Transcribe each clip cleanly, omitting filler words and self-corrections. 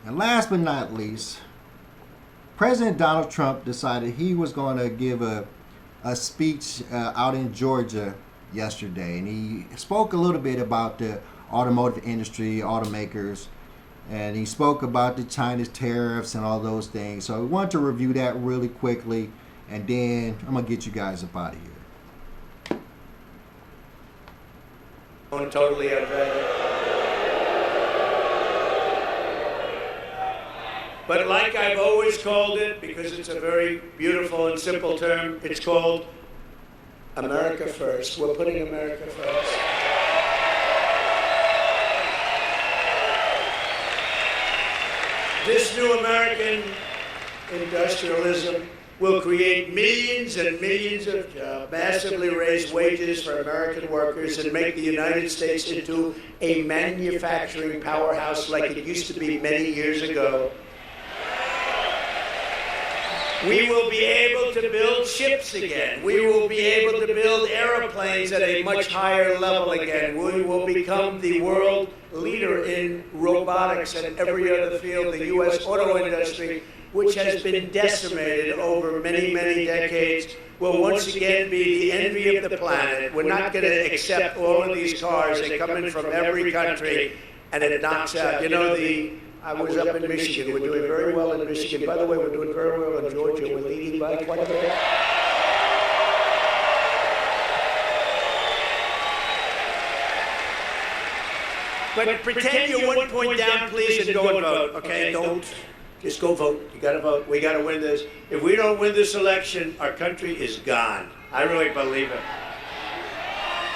And last but not least, President Donald Trump decided he was going to give a speech out in Georgia yesterday. And he spoke a little bit about the automotive industry, automakers, and he spoke about the China's tariffs and all those things. So we want to review that really quickly, and then I'm going to get you guys up out of here. Totally outrageous. But like I've always called it, because it's a very beautiful and simple term, it's called America First. We're putting America first. This new American industrialism will create millions and millions of jobs, massively raise wages for American workers, and make the United States into a manufacturing powerhouse like it used to be many years ago. We will be able to build ships again. We will be able to build airplanes at a much higher level again. We will become the world leader in robotics and every other field. The U.S. auto industry, which has been decimated over many, many decades, will once again be the envy of the planet. We're not going to accept all of these cars. They come in from every country, and it knocks out. You know, I was up in Michigan. We're doing very well in Michigan. By the way, we're doing very well in Georgia. We're leading by quite a bit. But pretend you're 1 point down, please, and go and vote. Okay, don't. Just go vote. You got to vote. We got to win this. If we don't win this election, our country is gone. I really believe it.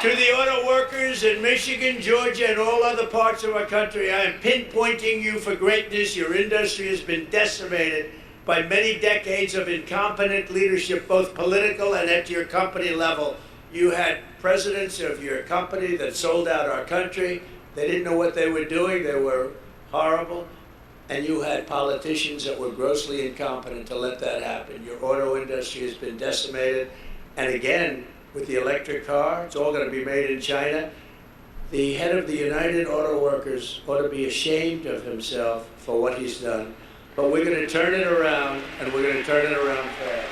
To the auto workers in Michigan, Georgia, and all other parts of our country, I am pinpointing you for greatness. Your industry has been decimated by many decades of incompetent leadership, both political and at your company level. You had presidents of your company that sold out our country. They didn't know what they were doing. They were horrible. And you had politicians that were grossly incompetent to let that happen. Your auto industry has been decimated. And again, with the electric car, it's all going to be made in China. The head of the United Auto Workers ought to be ashamed of himself for what he's done. But we're going to turn it around, and we're going to turn it around fast.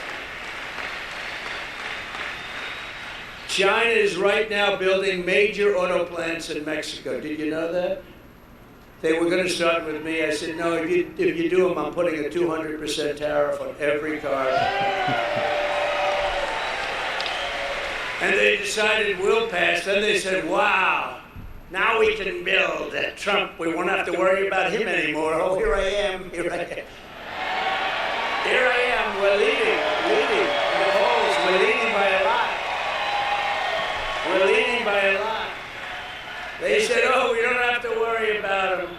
China is right now building major auto plants in Mexico. Did you know that? They were going to start with me. I said, no, if you do them, I'm putting a 200% tariff on every car. And they decided we'll pass. Then they said, wow, now we can build Trump. We won't have to worry about him anymore. Oh, here I am. Here I am. Here I am. We're leading in the polls. We're leading by a lot. We're leading by a lot. They said, oh, we don't have to worry about him.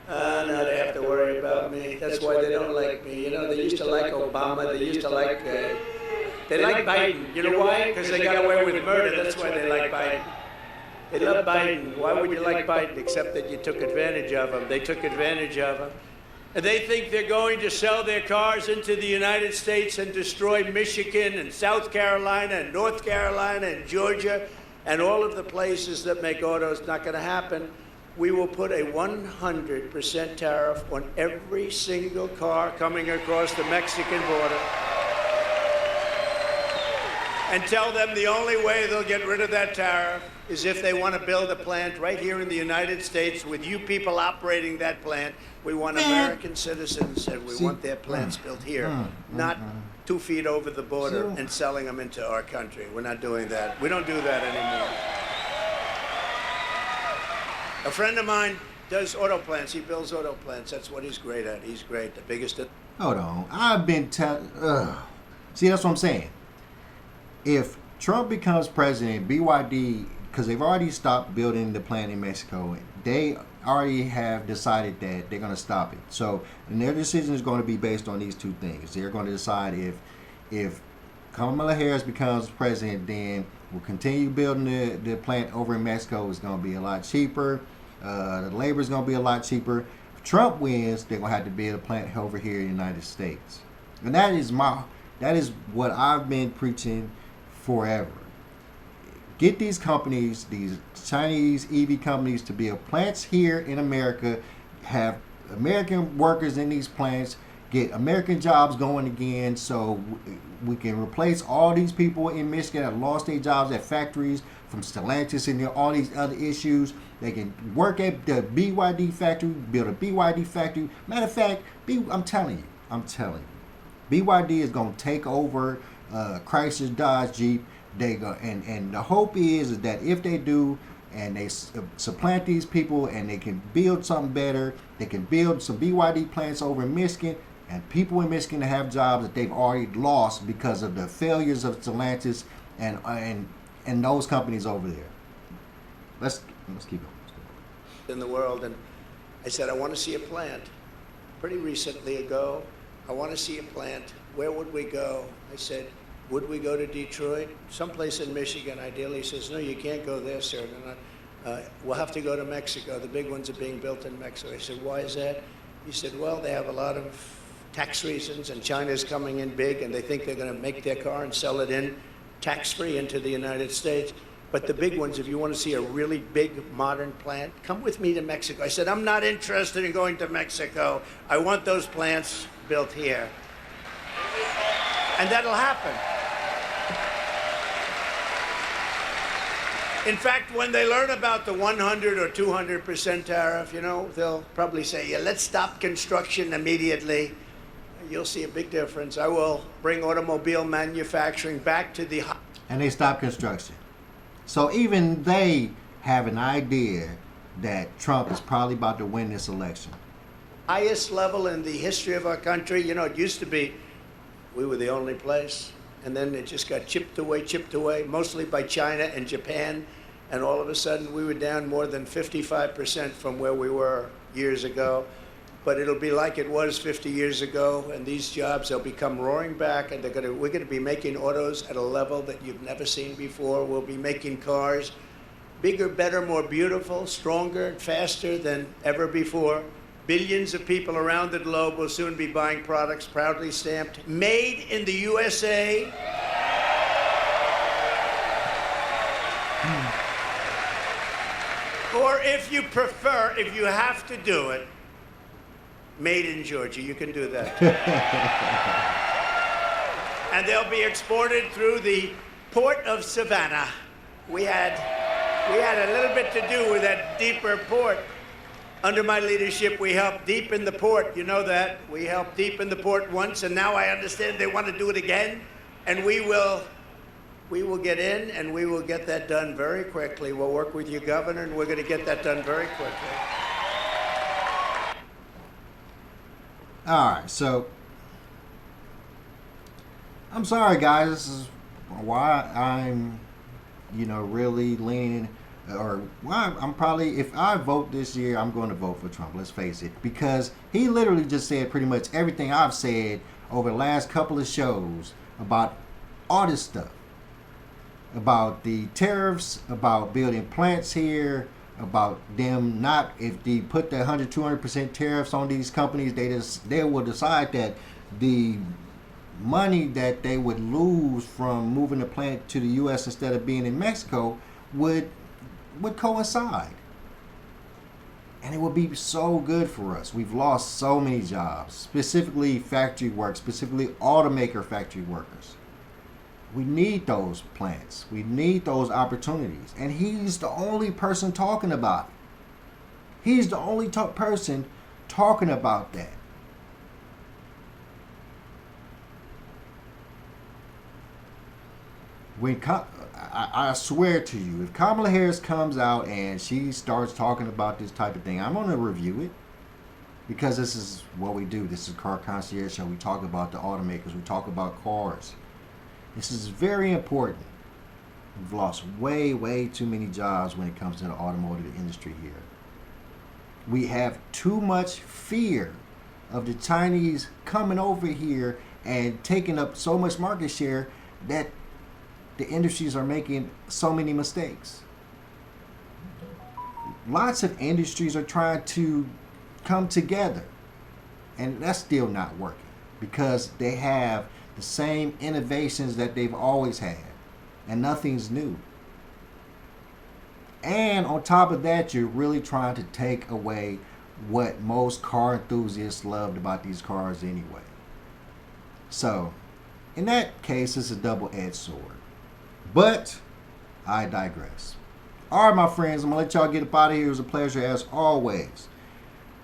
No, they have to worry about me. That's why they don't like me. You know, they used to like Obama. They used to like... They like Biden. You know why? Because they got away with murder. That's why they like Biden. They love Biden. Why would you like Biden except that you took advantage of him? They took advantage of him. And they think they're going to sell their cars into the United States and destroy Michigan and South Carolina and North Carolina and Georgia and all of the places that make autos. Not going to happen. We will put a 100% tariff on every single car coming across the Mexican border. And tell them the only way they'll get rid of that tariff is if they want to build a plant right here in the United States with you people operating that plant. We want American citizens, and we want their plants built here, not 2 feet over the border and selling them into our country. We're not doing that. We don't do that anymore. A friend of mine does auto plants. He builds auto plants. That's what he's great at. He's great, the biggest. Hold on. I've been telling... See, that's what I'm saying. If Trump becomes president, BYD, because they've already stopped building the plant in Mexico, they already have decided that they're going to stop it. So, and their decision is going to be based on these two things. They're going to decide if Kamala Harris becomes president, then we'll continue building the plant over in Mexico. It's going to be a lot cheaper. The labor is going to be a lot cheaper. If Trump wins, they're going to have to build a plant over here in the United States. And that is what I've been preaching forever. Get these companies, these Chinese EV companies, to build plants here in America, have American workers in these plants, get American jobs going again, so we can replace all these people in Michigan that lost their jobs at factories from Stellantis and all these other issues. They can work at the BYD factory, build a BYD factory. Matter of fact, I'm telling you, BYD is going to take over Chrysler, Dodge, Jeep. They go, and the hope is that if they do, and they supplant these people, and they can build something better, they can build some BYD plants over in Michigan, and people in Michigan have jobs that they've already lost because of the failures of Stellantis and those companies over there. Let's keep going. In the world, and I said, I want to see a plant. Pretty recently ago, I want to see a plant. Where would we go? I said, would we go to Detroit? Someplace in Michigan, ideally. He says, no, you can't go there, sir. We'll have to go to Mexico. The big ones are being built in Mexico. I said, why is that? He said, well, they have a lot of tax reasons, and China's coming in big, and they think they're going to make their car and sell it in tax-free into the United States. But the big ones, if you want to see a really big modern plant, come with me to Mexico. I said, I'm not interested in going to Mexico. I want those plants built here. And that'll happen. In fact, when they learn about the 100 or 200% tariff, they'll probably say, yeah, let's stop construction immediately. You'll see a big difference. I will bring automobile manufacturing back to the... And they stop construction. So even they have an idea that Trump is probably about to win this election. Highest level in the history of our country. It used to be we were the only place, and then it just got chipped away, mostly by China and Japan, and all of a sudden we were down more than 55% from where we were years ago. But it'll be like it was 50 years ago, and these jobs, they'll become roaring back, and we're going to be making autos at a level that you've never seen before. We'll be making cars bigger, better, more beautiful, stronger, faster than ever before. Billions of people around the globe will soon be buying products proudly stamped, made in the USA. Or if you prefer, if you have to do it, made in Georgia. You can do that. And they'll be exported through the port of Savannah. We had a little bit to do with that deeper port. Under my leadership, we helped deepen the port. You know that. We helped deepen the port once, and now I understand they want to do it again. And we will get in, and we will get that done very quickly. We'll work with your governor, and we're going to get that done very quickly. All right, so I'm sorry, guys. This is why I'm, really leaning, or why I'm probably, if I vote this year, I'm going to vote for Trump. Let's face it, because he literally just said pretty much everything I've said over the last couple of shows about all this stuff, about the tariffs, about building plants here, about them not, if they put the 100-200% tariffs on these companies, they will decide that the money that they would lose from moving the plant to the U.S. instead of being in Mexico would coincide, and it would be so good for us. We've lost so many jobs, specifically factory work, specifically automaker factory workers. We need those plants. We need those opportunities. And he's the only person talking about it. He's the only person talking about that. When I swear to you, if Kamala Harris comes out and she starts talking about this type of thing, I'm going to review it. Because this is what we do. This is Car Concierge Show. We talk about the automakers. We talk about cars. This is very important. We've lost way, way too many jobs when it comes to the automotive industry here. We have too much fear of the Chinese coming over here and taking up so much market share that the industries are making so many mistakes. Lots of industries are trying to come together, and that's still not working because they have the same innovations that they've always had, and nothing's new. And on top of that, you're really trying to take away what most car enthusiasts loved about these cars anyway. So, in that case, it's a double-edged sword. But I digress. All right, my friends, I'm going to let y'all get up out of here. It was a pleasure as always.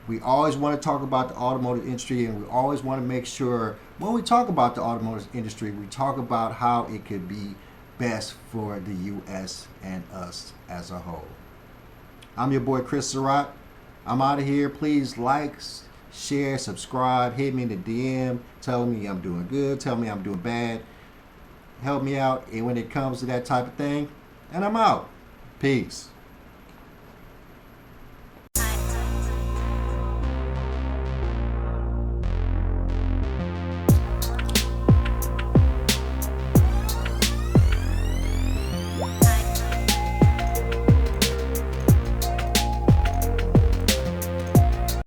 We always want to talk about the automotive industry, and we always want to make sure when we talk about the automotive industry, we talk about how it could be best for the U.S. and us as a whole. I'm your boy, Chris Surratt. I'm out of here. Please like, share, subscribe, hit me in the DM, tell me I'm doing good, tell me I'm doing bad. Help me out and when it comes to that type of thing. And I'm out. Peace.